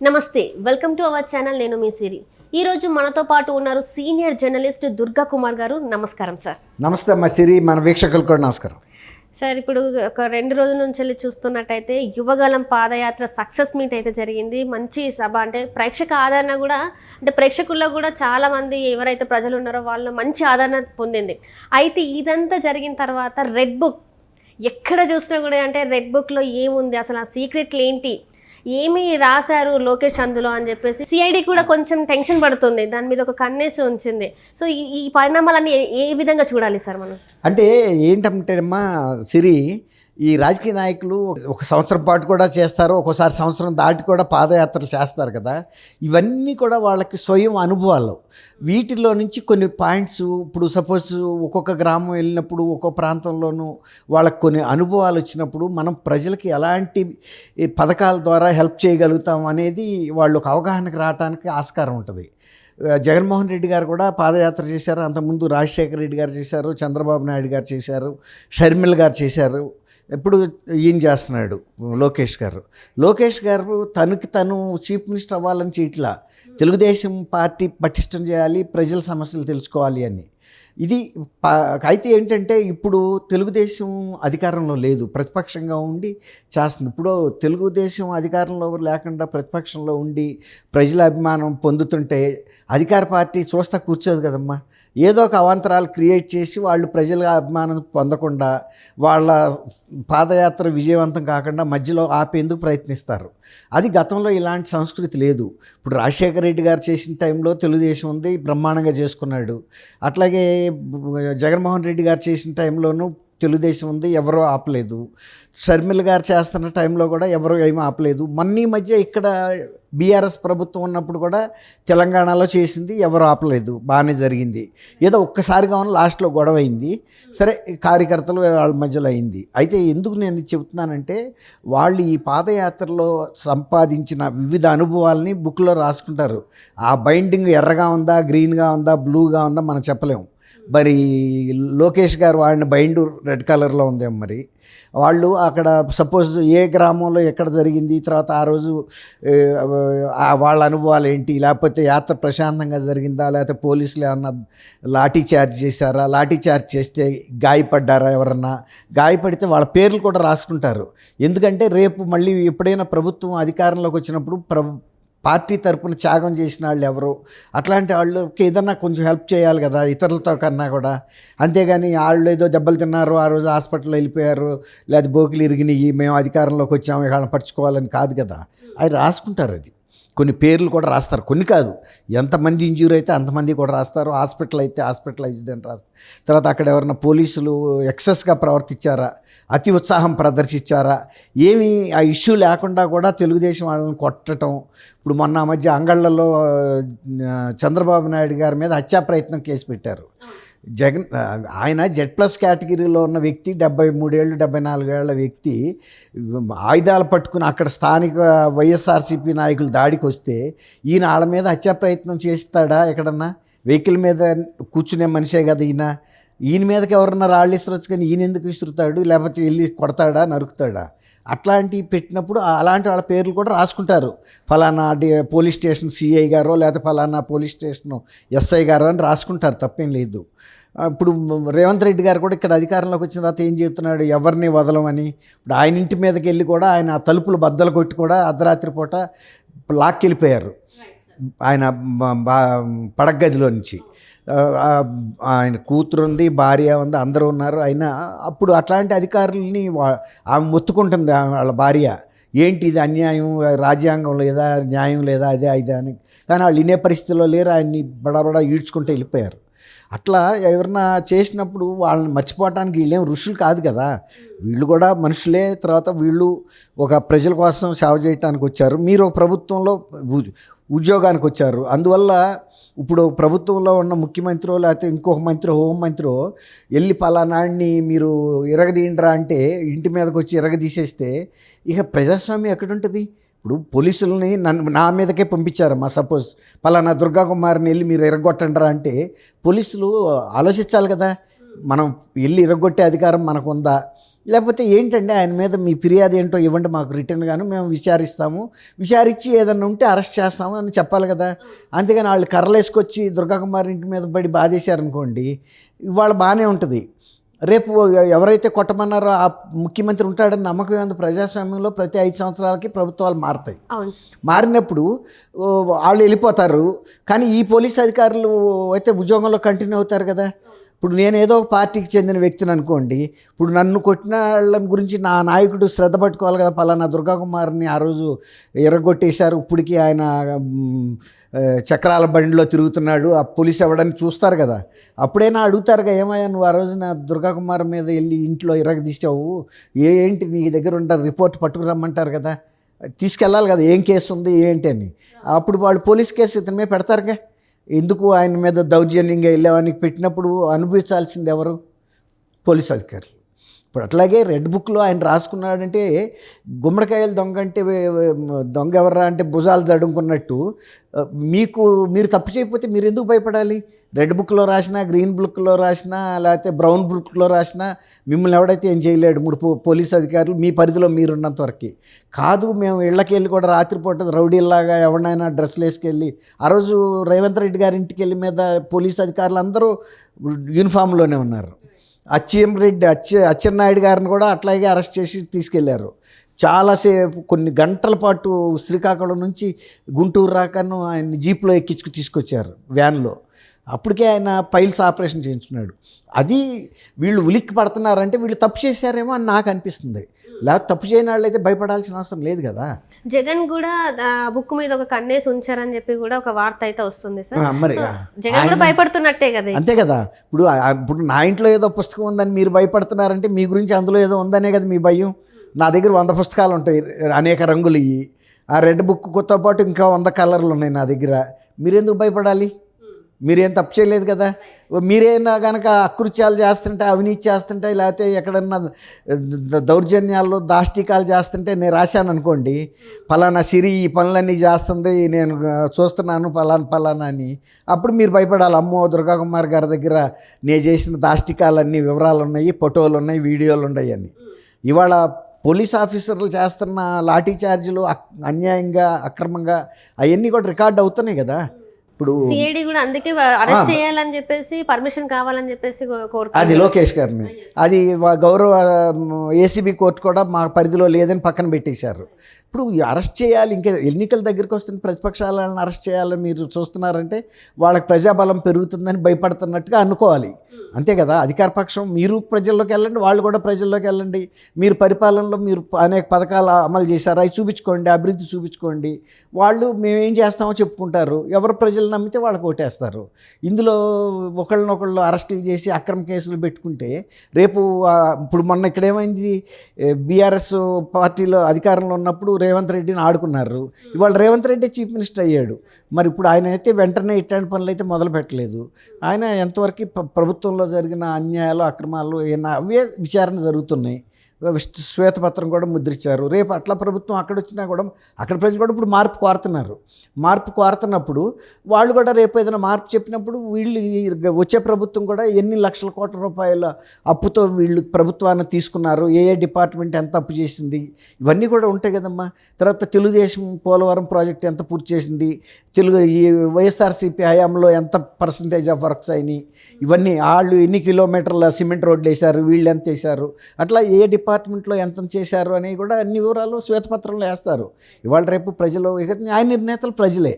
నమస్తే, welcome to our channel. నేను మీ సిరి. ఈరోజు మనతో పాటు ఉన్నారు సీనియర్ జర్నలిస్ట్ దుర్గా కుమార్ గారు. నమస్కారం సార్. నమస్తే అమ్మ సిరి, మన వీక్షకులకు కూడా నమస్కారం సార్. ఇప్పుడు ఒక 2 రోజుల నుంచి వెళ్ళి చూస్తున్నట్టయితే యువగలం పాదయాత్ర సక్సెస్ మీట్ అయితే జరిగింది. మంచి సభ, అంటే ప్రేక్షక ఆదరణ కూడా, అంటే ప్రేక్షకుల్లో కూడా చాలామంది ఎవరైతే ప్రజలు ఉన్నారో వాళ్ళు మంచి ఆదరణ పొందింది. అయితే ఇదంతా జరిగిన తర్వాత రెడ్ బుక్ ఎక్కడ చూసినా కూడా, అంటే రెడ్ బుక్లో ఏముంది, అసలు ఆ సీక్రెట్లు ఏంటి, ఏమి రాశారు లోకేష్ అందులో అని చెప్పేసి సిఐడి కూడా కొంచెం టెన్షన్ పడుతుంది. దాని మీద ఒక కన్నేసి ఉంచింది. సో ఈ పరిణామాలన్నీ ఏ విధంగా చూడాలి సార్ మనం? అంటే ఏంటంటే అమ్మా సిరి, ఈ రాజకీయ నాయకులు ఒక సంవత్సరం పాటు కూడా చేస్తారు, ఒక్కోసారి సంవత్సరం దాటి కూడా పాదయాత్రలు చేస్తారు కదా. ఇవన్నీ కూడా వాళ్ళకి స్వయం అనుభవాలు. వీటిలో నుంచి కొన్ని పాయింట్స్, ఇప్పుడు సపోజ్ ఒక్కొక్క గ్రామం వెళ్ళినప్పుడు ఒక్కొక్క ప్రాంతంలోనూ వాళ్ళకి కొన్ని అనుభవాలు వచ్చినప్పుడు మనం ప్రజలకి ఎలాంటి పథకాల ద్వారా హెల్ప్ చేయగలుగుతాం అనేది వాళ్ళు ఒక అవగాహనకు రావడానికి ఆస్కారం ఉంటుంది. జగన్మోహన్ రెడ్డి గారు కూడా పాదయాత్ర చేశారు, అంతకుముందు రాజశేఖర రెడ్డి గారు చేశారు, చంద్రబాబు నాయుడు గారు చేశారు, షర్మిల గారు చేశారు. ఇప్పుడు ఈయన చేస్తున్నాడు లోకేష్ గారు తనకి తను చీఫ్ మినిస్టర్ అవ్వాలని చేయట్లా, తెలుగుదేశం పార్టీ పటిష్టం చేయాలి, ప్రజల సమస్యలు తెలుసుకోవాలి అని. ఇది అయితే ఏంటంటే ఇప్పుడు తెలుగుదేశం అధికారంలో లేదు, ప్రతిపక్షంగా ఉండి చేస్తుంది. ఇప్పుడు తెలుగుదేశం అధికారంలో లేకుండా ప్రతిపక్షంలో ఉండి ప్రజల అభిమానం పొందుతుంటే అధికార పార్టీ చూస్తా కూర్చోదు కదమ్మా. ఏదో ఒక అవాంతరాలు క్రియేట్ చేసి వాళ్ళు ప్రజల అభిమానం పొందకుండా, వాళ్ళ పాదయాత్ర విజయవంతం కాకుండా మధ్యలో ఆపేందుకు ప్రయత్నిస్తారు. అది గతంలో ఇలాంటి సంస్కృతి లేదు. ఇప్పుడు రాజశేఖర రెడ్డి గారు చేసిన టైంలో తెలుగుదేశం ఉంది, బ్రహ్మాండంగా చేసుకున్నాడు. అట్లాగే జగన్మోహన్ రెడ్డి గారు చేసిన టైంలోనూ తెలుగుదేశం ఉంది, ఎవరో ఆపలేదు. షర్మిల గారు చేస్తున్న టైంలో కూడా ఎవరో ఏమీ ఆపలేదు. మొన్న ఈ మధ్య ఇక్కడ బీఆర్ఎస్ ప్రభుత్వం ఉన్నప్పుడు కూడా తెలంగాణలో చేసింది, ఎవరు ఆపలేదు, బాగానే జరిగింది. ఏదో ఒక్కసారిగా ఉన్న లాస్ట్లో గొడవ అయింది, సరే కార్యకర్తలు వాళ్ళ మధ్యలో అయింది. అయితే ఎందుకు నేను చెబుతున్నానంటే, వాళ్ళు ఈ పాదయాత్రలో సంపాదించిన వివిధ అనుభవాల్ని బుక్లో రాసుకుంటారు. ఆ బైండింగ్ ఎర్రగా ఉందా, గ్రీన్గా ఉందా, బ్లూగా ఉందా మనం చెప్పలేము. మరి లోకేష్ గారు వాడిన బైండు రెడ్ కలర్లో ఉందేమో. మరి వాళ్ళు అక్కడ సపోజ్ ఏ గ్రామంలో ఎక్కడ జరిగింది, తర్వాత ఆ రోజు వాళ్ళ అనుభవాలు ఏంటి, లేకపోతే యాత్ర ప్రశాంతంగా జరిగిందా, లేకపోతే పోలీసులు ఏమన్నా లాఠీ చార్జ్ చేశారా, లాఠీ చార్జ్ చేస్తే గాయపడ్డారా, ఎవరన్నా గాయపడితే వాళ్ళ పేర్లు కూడా రాసుకుంటారు. ఎందుకంటే రేపు మళ్ళీ ఎప్పుడైనా ప్రభుత్వం అధికారంలోకి వచ్చినప్పుడు పార్టీ తరపున త్యాగం చేసిన వాళ్ళు ఎవరు, అట్లాంటి వాళ్ళకి ఏదన్నా కొంచెం హెల్ప్ చేయాలి కదా ఇతరులతో కన్నా కూడా. అంతేగాని వాళ్ళు ఏదో దెబ్బలు తిన్నారు, ఆ రోజు హాస్పిటల్లో వెళ్ళిపోయారు, లేదా బోకిలు ఇరిగినాయి, మేము అధికారంలోకి వచ్చాము వాళ్ళని పరుచుకోవాలని కాదు కదా. అది రాసుకుంటారు. అది కొన్ని పేర్లు కూడా రాస్తారు, కొన్ని కాదు, ఎంతమంది ఇంజ్యూర్ అయితే అంతమంది కూడా రాస్తారు. హాస్పిటల్ అయితే హాస్పిటలైజ్డ్ అని రాస్తారు. తర్వాత అక్కడ ఎవరైనా పోలీసులు ఎక్సెస్గా ప్రవర్తించారా, అతి ఉత్సాహం ప్రదర్శించారా, ఏమీ ఆ ఇష్యూ లేకుండా కూడా తెలుగుదేశం వాళ్ళని కొట్టడం. ఇప్పుడు మొన్న మధ్య అంగళ్ళలో చంద్రబాబు నాయుడు గారి మీద హత్యా ప్రయత్నం కేసు పెట్టారు. ఆయన Z+ కేటగిరీలో ఉన్న వ్యక్తి, 73 ఏళ్ళు 74 ఏళ్ల వ్యక్తి ఆయుధాలు పట్టుకుని అక్కడ స్థానిక వైఎస్ఆర్సీపీ నాయకులు దాడికి వస్తే ఈయన వాళ్ళ మీద హత్యా ప్రయత్నం చేస్తాడా? ఎక్కడన్నా వెహికల్ మీద కూర్చునే మనిషే కదా ఈయన మీదకి ఎవరన్నా రాళ్ళు ఇస్తురొచ్చు, కానీ ఈయన ఎందుకు విసురుతాడు, లేకపోతే వెళ్ళి కొడతాడా, నరుకుతాడా? అట్లాంటివి పెట్టినప్పుడు అలాంటి వాళ్ళ పేర్లు కూడా రాసుకుంటారు. ఫలానా పోలీస్ స్టేషన్ సిఐ గారో, లేకపోతే ఫలానా పోలీస్ స్టేషన్ ఎస్ఐ గారో అని రాసుకుంటారు, తప్పేం లేదు. ఇప్పుడు రేవంత్ రెడ్డి గారు కూడా ఇక్కడ అధికారంలోకి వచ్చిన తర్వాత ఏం చేస్తున్నాడు, ఎవరిని వదలమని. ఇప్పుడు ఆయన ఇంటి మీదకి వెళ్ళి కూడా ఆయన తలుపులు బద్దలు కొట్టి కూడా అర్ధరాత్రి పూట లాక్కెళ్ళిపోయారు ఆయన పడగదిలో నుంచి. ఆయన కూతురు ఉంది, భార్య ఉంది, అందరూ ఉన్నారు. అయినా అప్పుడు అట్లాంటి అధికారులని ఆమె మొత్తుకుంటుంది, వాళ్ళ భార్య, ఏంటి ఇది అన్యాయం, రాజ్యాంగం లేదా, న్యాయం లేదా, అదే అని. కానీ వాళ్ళు వినే పరిస్థితిలో లేరు, ఆయన్ని బడబడా ఈడ్చుకుంటూ వెళ్ళిపోయారు. అట్లా ఎవరన్నా చేసినప్పుడు వాళ్ళని మర్చిపోవటానికి వీళ్ళేం ఋషులు కాదు కదా, వీళ్ళు కూడా మనుషులే. తర్వాత వీళ్ళు ఒక ప్రజల కోసం సేవ చేయడానికి వచ్చారు, మీరు ఒక ప్రభుత్వంలో ఉద్యోగానికి వచ్చారు. అందువల్ల ఇప్పుడు ప్రభుత్వంలో ఉన్న ముఖ్యమంత్రి లేకపోతే ఇంకొక మంత్రి, హోంమంత్రి వెళ్ళి పలానాడిని మీరు ఇరగదీయండిరా అంటే ఇంటి మీదకి వచ్చి ఇరగదీసేస్తే ఇక ప్రజాస్వామ్యం ఎక్కడుంటుంది? ఇప్పుడు పోలీసులని నా మీదకే పంపించారమ్మా. సపోజ్ పలానా దుర్గా కుమార్ని వెళ్ళి మీరు ఎరగొట్టండిరా అంటే పోలీసులు ఆలోచించాలి కదా, మనం వెళ్ళి ఇరగొట్టే అధికారం మనకు ఉందా, లేకపోతే ఏంటంటే ఆయన మీద మీ ఫిర్యాదు ఏంటో ఇవ్వండి మాకు రిటర్న్గాను, మేము విచారిస్తాము, విచారించి ఏదన్నా ఉంటే అరెస్ట్ చేస్తాము అని చెప్పాలి కదా. అంతేగాని వాళ్ళు కర్రలేసుకొచ్చి దుర్గాకుమార్ ఇంటి మీద పడి బాధేశారనుకోండి, ఇవాళ బాగానే ఉంటుంది. రేపు ఎవరైతే కొట్టమన్నారో ఆ ముఖ్యమంత్రి ఉంటాడని నమ్మకం ఉంది. ప్రజాస్వామ్యంలో ప్రతి 5 సంవత్సరాలకి ప్రభుత్వాలు మారుతాయి. మారినప్పుడు వాళ్ళు వెళ్ళిపోతారు, కానీ ఈ పోలీస్ అధికారులు అయితే ఉద్యోగంలో కంటిన్యూ అవుతారు కదా. ఇప్పుడు నేను ఏదో ఒక పార్టీకి చెందిన వ్యక్తిని అనుకోండి, ఇప్పుడు నన్ను కొట్టిన వాళ్ళ గురించి నా నాయకుడు శ్రద్ధ పట్టుకోవాలి కదా. పలానా దుర్గాకుమార్ని ఆ రోజు ఎర్రగొట్టేశారు, ఇప్పటికీ ఆయన చక్రాల బండిలో తిరుగుతున్నాడు, ఆ పోలీస్ ఎవడని చూస్తారు కదా. అప్పుడైనా అడుగుతారుగా, ఏమయ్యా నువ్వు ఆ రోజు నా దుర్గాకుమార్ మీద వెళ్ళి ఇంట్లో ఇరగదీసావు, ఏంటి నీ దగ్గర ఉంటారు రిపోర్ట్ పట్టుకురమ్మంటారు కదా, తీసుకెళ్ళాలి కదా, ఏం కేసు ఉంది ఏంటి అని. అప్పుడు వాళ్ళు పోలీస్ కేసు ఇతని మీద పెడతారుగా. ఎందుకు ఆయన మీద దౌర్జన్యంగా వెళ్ళేవానికి పెట్టినప్పుడు అనుభవించాల్సింది ఎవరు? పోలీస్ అధికారులు. ఇప్పుడు అట్లాగే రెడ్ బుక్లో ఆయన రాసుకున్నాడంటే గుమ్మడికాయలు దొంగ అంటే దొంగ ఎవర్రా అంటే భుజాలు జడుకున్నట్టు, మీరు తప్పు చేయకపోతే మీరు ఎందుకు భయపడాలి? రెడ్ బుక్లో రాసినా, గ్రీన్ బుక్లో రాసినా, లేకపోతే బ్రౌన్ బుక్లో రాసినా మిమ్మల్ని ఎవడైతే ఏం చేయలేడు. పోలీస్ అధికారులు మీ పరిధిలో మీరున్నంత వరకు కాదు. మేము ఇళ్ళకి వెళ్ళి కూడా రాత్రిపూట రౌడీల్లాగా ఎవరినైనా డ్రెస్సులు వేసుకెళ్ళి, ఆ రోజు రేవంత్ రెడ్డి గారి ఇంటికి వెళ్ళి మీద పోలీస్ అధికారులు అందరూ యూనిఫామ్లోనే ఉన్నారు. అచ్చెన్నాయుడు గారిని కూడా అట్లాగే అరెస్ట్ చేసి తీసుకెళ్లారు. చాలాసేపు కొన్ని గంటల పాటు శ్రీకాకుళం నుంచి గుంటూరు రాకను ఆయన జీప్లో ఎక్కించుకు తీసుకొచ్చారు, వ్యాన్లో. అప్పటికే ఆయన పైల్స్ ఆపరేషన్ చేయించుకున్నాడు. అది వీళ్ళు ఉలిక్కి పడుతున్నారంటే వీళ్ళు తప్పు చేశారేమో అని నాకు అనిపిస్తుంది. లేకపోతే తప్పు చేయని వాళ్ళు అయితే భయపడాల్సిన అవసరం లేదు కదా. జగన్ కూడా బుక్ మీద ఒక కన్నేసి ఉంచారని చెప్పి కూడా ఒక వార్త అయితే వస్తుంది సార్. మరి జగన్ కూడా భయపడుతున్నట్టే కదా. అంతే కదా. ఇప్పుడు నా ఇంట్లో ఏదో పుస్తకం ఉందని మీరు భయపడుతున్నారంటే మీ గురించి అందులో ఏదో ఉందనే కదా మీ భయం. నా దగ్గర 100 పుస్తకాలు ఉంటాయి, అనేక రంగులు. ఇవి ఆ రెడ్ బుక్తో పాటు ఇంకా 100 కలర్లు ఉన్నాయి నా దగ్గర. మీరెందుకు భయపడాలి? మీరేం తప్పు చేయలేదు కదా. మీరేనా కనుక అకృత్యాలు చేస్తుంటే, అవినీతి చేస్తుంటే, లేకపోతే ఎక్కడన్నా దౌర్జన్యాలు దాష్టికాలు చేస్తుంటే నేను రాశాను అనుకోండి, పలానా సిరి ఈ పనులన్నీ చేస్తుంది నేను చూస్తున్నాను పలానా అని, అప్పుడు మీరు భయపడాలి. అమ్మో దుర్గాకుమార్ గారి దగ్గర నేను చేసిన దాష్టికాలన్నీ వివరాలు ఉన్నాయి, ఫోటోలు ఉన్నాయి, వీడియోలు ఉన్నాయి అని. ఇవాళ పోలీస్ ఆఫీసర్లు చేస్తున్న లాఠీ చార్జీలు అన్యాయంగా అక్రమంగా అవన్నీ కూడా రికార్డ్ అవుతున్నాయి కదా. ఇప్పుడు సిఐడి కూడా అందుకే అరెస్ట్ చేయాలని చెప్పేసి పర్మిషన్ కావాలని చెప్పేసి కోరుతుంది. అది లోకేష్ గారిని, అది గౌరవ ఏసీబీ కోర్టు కూడా మా పరిధిలో లేదని పక్కన పెట్టేశారు. ఇప్పుడు అరెస్ట్ చేయాలి, ఇంకా ఎన్నికల దగ్గరికి వస్తున్న ప్రతిపక్షాలను అరెస్ట్ చేయాలని మీరు చూస్తున్నారంటే వాళ్ళకి ప్రజాబలం పెరుగుతుందని భయపడుతున్నట్టుగా అనుకోవాలి. అంతే కదా. అధికార పక్షం మీరు ప్రజల్లోకి వెళ్ళండి, వాళ్ళు కూడా ప్రజల్లోకి వెళ్ళండి. మీరు పరిపాలనలో మీరు అనేక పథకాలు అమలు చేశారు, అవి చూపించుకోండి, అభివృద్ధి చూపించుకోండి. వాళ్ళు మేమేం చేస్తామో చెప్పుకుంటారు. ఎవరు ప్రజలు నమ్మితే వాళ్ళకి ఓటేస్తారు. ఇందులో ఒకళ్ళనొకళ్ళు అరెస్టులు చేసి అక్రమ కేసులు పెట్టుకుంటే రేపు ఇప్పుడు మొన్న ఇక్కడ ఏమైంది, బీఆర్ఎస్ పార్టీలో అధికారంలో ఉన్నప్పుడు రేవంత్ రెడ్డిని ఆడుకున్నారు. ఇవాళ రేవంత్ రెడ్డి చీఫ్ మినిస్టర్ అయ్యాడు. మరి ఇప్పుడు ఆయన అయితే వెంటనే ఇట్లాంటి పనులు అయితే మొదలు పెట్టలేదు. ఆయన ఎంతవరకు ప్రభుత్వంలో జరిగిన అన్యాయాలు అక్రమాలు అవే విచారణ జరుగుతున్నాయి. శ్వేతపత్రం కూడా ముద్రించారు. రేపు అట్లా ప్రభుత్వం అక్కడ వచ్చినా కూడా అక్కడ ప్రజలు కూడా ఇప్పుడు మార్పు కోరుతున్నారు. మార్పు కోరుతున్నప్పుడు వాళ్ళు కూడా రేపు ఏదైనా మార్పు చెప్పినప్పుడు వీళ్ళు వచ్చే ప్రభుత్వం కూడా ఎన్ని లక్షల కోట్ల రూపాయల అప్పుతో వీళ్ళు ప్రభుత్వాన్ని తీసుకున్నారు, ఏ డిపార్ట్మెంట్ ఎంత అప్పు చేసింది, ఇవన్నీ కూడా ఉంటాయి కదమ్మా. తర్వాత తెలుగుదేశం పోలవరం ప్రాజెక్ట్ ఎంత పూర్తి చేసింది, ఈ వైఎస్ఆర్సీపీ హయాంలో ఎంత పర్సంటేజ్ ఆఫ్ వర్క్స్ అయినాయి, ఇవన్నీ వాళ్ళు ఎన్ని కిలోమీటర్ల సిమెంట్ రోడ్లు వేశారు, వీళ్ళు ఎంత వేశారు, అట్లా ఏ డిపార్ట్మెంట్లో ఎంత చేశారు అనేవి కూడా అన్ని వివరాలు శ్వేతపత్రంలో వేస్తారు. ఇవాళ రేపు ప్రజలు న్యాయ నిర్ణేతలు ప్రజలే.